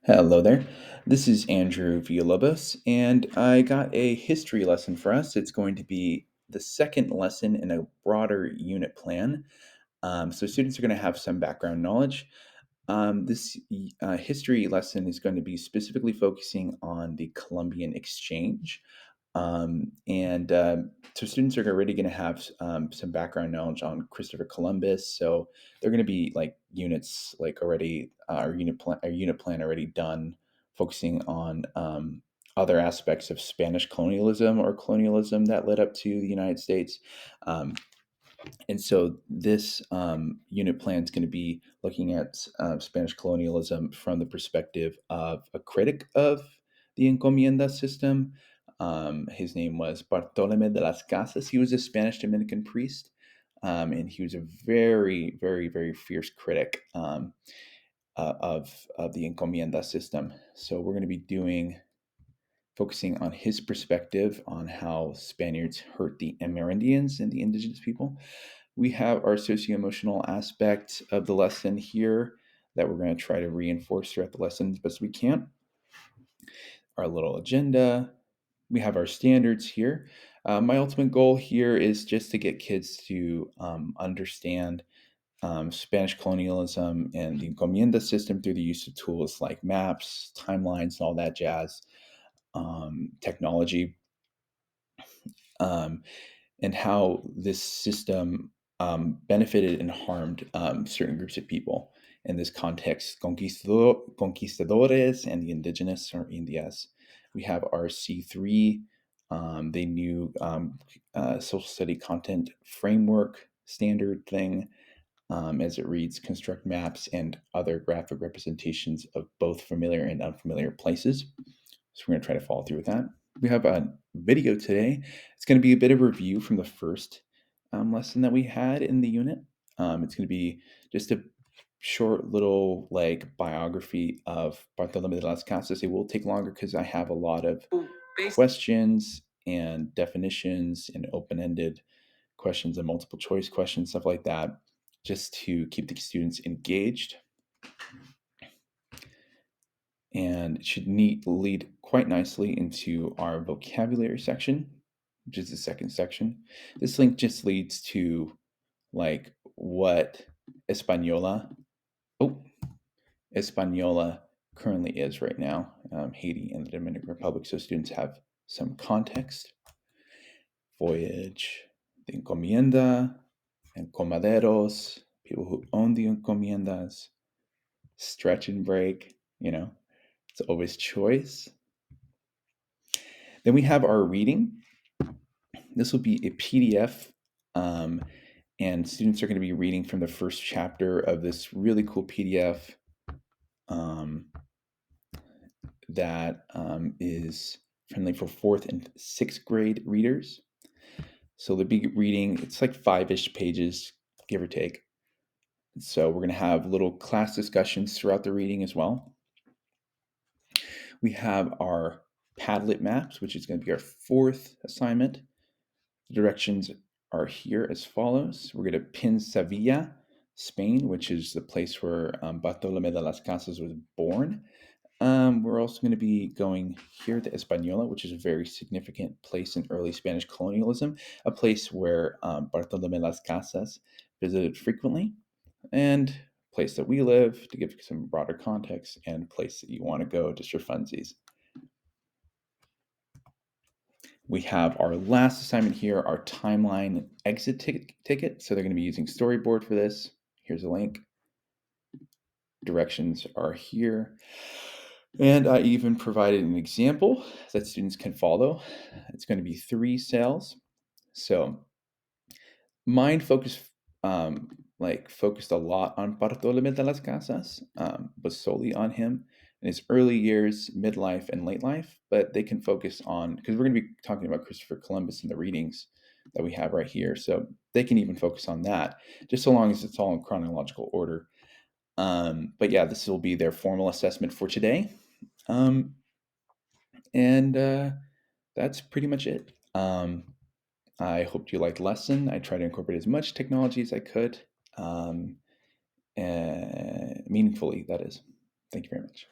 Hello there. This is Andrew Villalobos, and I got a history lesson for us. It's going to be the second lesson in a broader unit plan. So students are going to have some background knowledge. This history lesson is going to be specifically focusing on the Columbian Exchange. And so students are already going to have some background knowledge on Christopher Columbus. So they're going to be like units, like already our unit plan already done, focusing on other aspects of Spanish colonialism or colonialism that led up to the United States. Um, and so this unit plan is going to be looking at Spanish colonialism from the perspective of a critic of the encomienda system. His name was Bartolome de las Casas. He was a Spanish Dominican priest, and he was a very, very, very fierce critic of the encomienda system. So we're going to be focusing on his perspective on how Spaniards hurt the Amerindians and the indigenous people. We have our socio-emotional aspect of the lesson here that we're going to try to reinforce throughout the lesson as best we can. Our little agenda. We have our standards here. My ultimate goal here is just to get kids to understand Spanish colonialism and the encomienda system through the use of tools like maps, timelines, and all that jazz, technology, um, and how this system benefited and harmed certain groups of people. In this context, conquistadores and the indigenous or Indias. We have our C3, the new social study content framework standard thing, as it reads construct maps and other graphic representations of both familiar and unfamiliar places. So we're going to try to follow through with that. We have a video today. It's going to be a bit of review from the first lesson that we had in the unit. It's going to be just a short little like biography of Bartolome de las Casas. It will take longer because I have a lot of questions and definitions and open-ended questions and multiple choice questions, stuff like that, just to keep the students engaged. And it should lead quite nicely into our vocabulary section, which is the second section. This link just leads to like what Hispaniola, oh, Hispaniola currently is right now, Haiti and the Dominican Republic, so students have some context. Voyage, the encomienda, encomaderos, people who own the encomiendas, stretch and break, it's always choice. Then we have our reading. This will be a PDF, and students are going to be reading from the first chapter of this really cool PDF that is friendly for fourth and sixth grade readers. So they'll be reading, it's like 5-ish pages, give or take. So we're going to have little class discussions throughout the reading as well. We have our Padlet maps, which is going to be our fourth assignment. The directions are here as follows. We're going to pin Sevilla, Spain, which is the place where Bartolome de las Casas was born. We're also going to be going here to Hispaniola, which is a very significant place in early Spanish colonialism, a place where Bartolome de las Casas visited frequently, and a place that we live to give some broader context, and a place that you want to go just for funsies. We have our last assignment here, our timeline exit ticket. So they're going to be using Storyboard for this. Here's a link. Directions are here. And I even provided an example that students can follow. It's going to be 3 cells. So mine focused a lot on Bartolome de las Casas, was solely on him in his early years, midlife, and late life. But they can focus on, because we're going to be talking about Christopher Columbus in the readings that we have right here. So they can even focus on that, just so long as it's all in chronological order. But yeah, this will be their formal assessment for today. And that's pretty much it. I hope you liked the lesson. I tried to incorporate as much technology as I could, meaningfully, that is. Thank you very much.